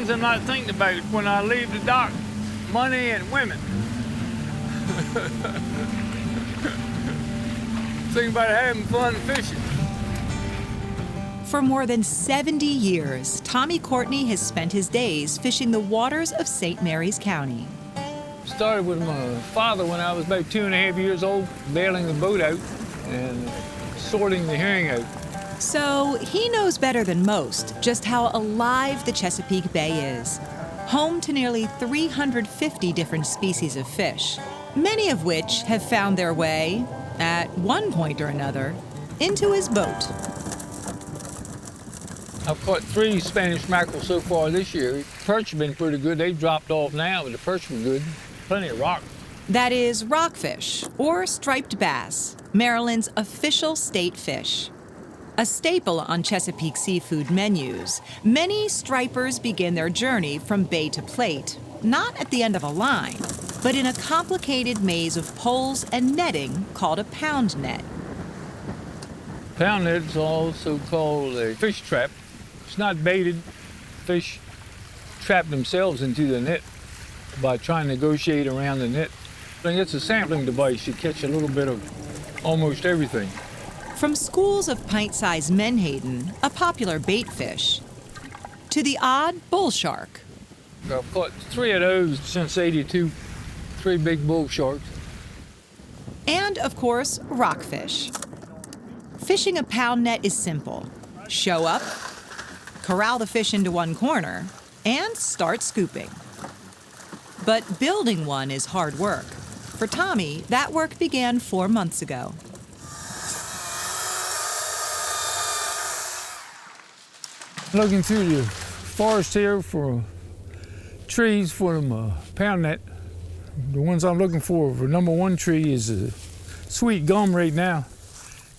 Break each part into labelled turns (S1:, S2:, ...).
S1: things I'm not thinking about when I leave the dock: money and women. Think about having fun fishing.
S2: For more than 70 years, Tommy Courtney has spent his days fishing the waters of St. Mary's County.
S1: Started with my father when I was about 2.5 years old, bailing the boat out and sorting the herring out.
S2: So he knows better than most just how alive the Chesapeake Bay is. Home to nearly 350 different species of fish, many of which have found their way, at one point or another, into his boat.
S1: I've caught 3 Spanish mackerel so far this year. Perch have been pretty good. They've dropped off now, but the perch were good. Plenty of rock.
S2: That is rockfish, or striped bass, Maryland's official state fish. A staple on Chesapeake seafood menus, many stripers begin their journey from bay to plate, not at the end of a line, but in a complicated maze of poles and netting called a pound net.
S1: Pound net is also called a fish trap. It's not baited. Fish trap themselves into the net by trying to negotiate around the net. And it's a sampling device. You catch a little bit of almost everything.
S2: From schools of pint-sized menhaden, a popular bait fish, to the odd bull shark.
S1: I've caught 3 of those since '82, 3 big bull sharks.
S2: And, of course, rockfish. Fishing a pound net is simple. Show up, corral the fish into one corner, and start scooping. But building one is hard work. For Tommy, that work began 4 months ago.
S1: Looking through the forest here for trees for the pound net. The ones I'm looking for #1 tree is a sweet gum right now.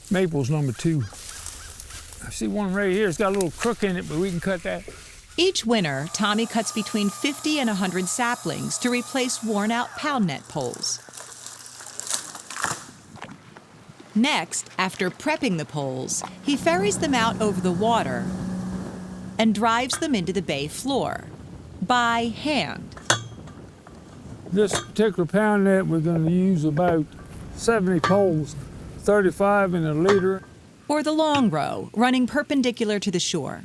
S1: Maple's #2. I see one right here. It's got a little crook in it, but we can cut that.
S2: Each winter, Tommy cuts between 50 and 100 saplings to replace worn-out pound net poles. Next, after prepping the poles, he ferries them out over the water and drives them into the bay floor by hand.
S1: This particular pound net, we're going to use about 70 poles, 35 in a leader.
S2: Or the long row, running perpendicular to the shore.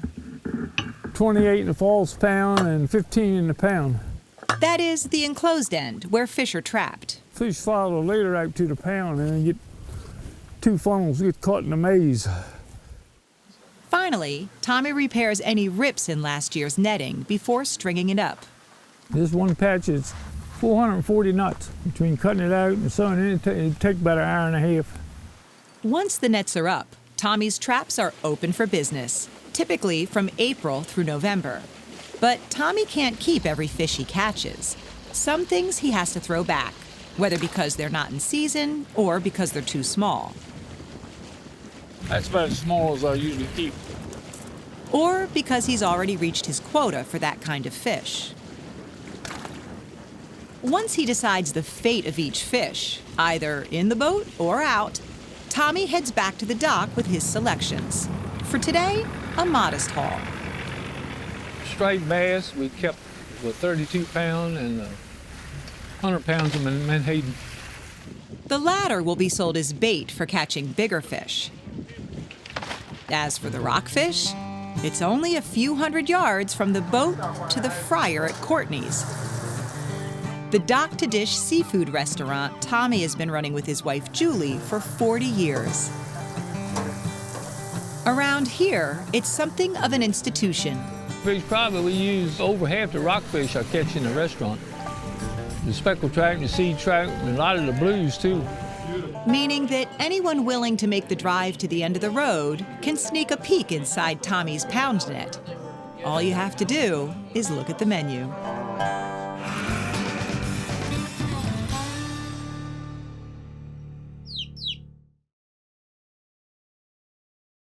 S1: 28 in the false pound and 15 in the pound.
S2: That is the enclosed end, where fish are trapped.
S1: Fish follow the leader out to the pound and then get 2 funnels, get caught in a maze.
S2: Finally, Tommy repairs any rips in last year's netting before stringing it up.
S1: This one patch is 440 knots between cutting it out and sewing it. It'd take about 1.5 hours.
S2: Once the nets are up, Tommy's traps are open for business, typically from April through November. But Tommy can't keep every fish he catches. Some things he has to throw back, whether because they're not in season or because they're too small.
S1: That's about as small as I usually keep.
S2: Or because he's already reached his quota for that kind of fish. Once he decides the fate of each fish, either in the boat or out, Tommy heads back to the dock with his selections. For today, a modest haul.
S1: Striped bass, we kept with 32 pound and 100 pounds of menhaden.
S2: The latter will be sold as bait for catching bigger fish. As for the rockfish, it's only a few hundred yards from the boat to the fryer at Courtney's. The dock-to-dish seafood restaurant Tommy has been running with his wife Julie for 40 years. Around here, it's something of an institution.
S1: Fish probably use over half the rockfish I catch in the restaurant. The speckled trout and the sea trout and a lot of the blues too.
S2: Meaning that anyone willing to make the drive to the end of the road can sneak a peek inside Tommy's pound net. All you have to do is look at the menu.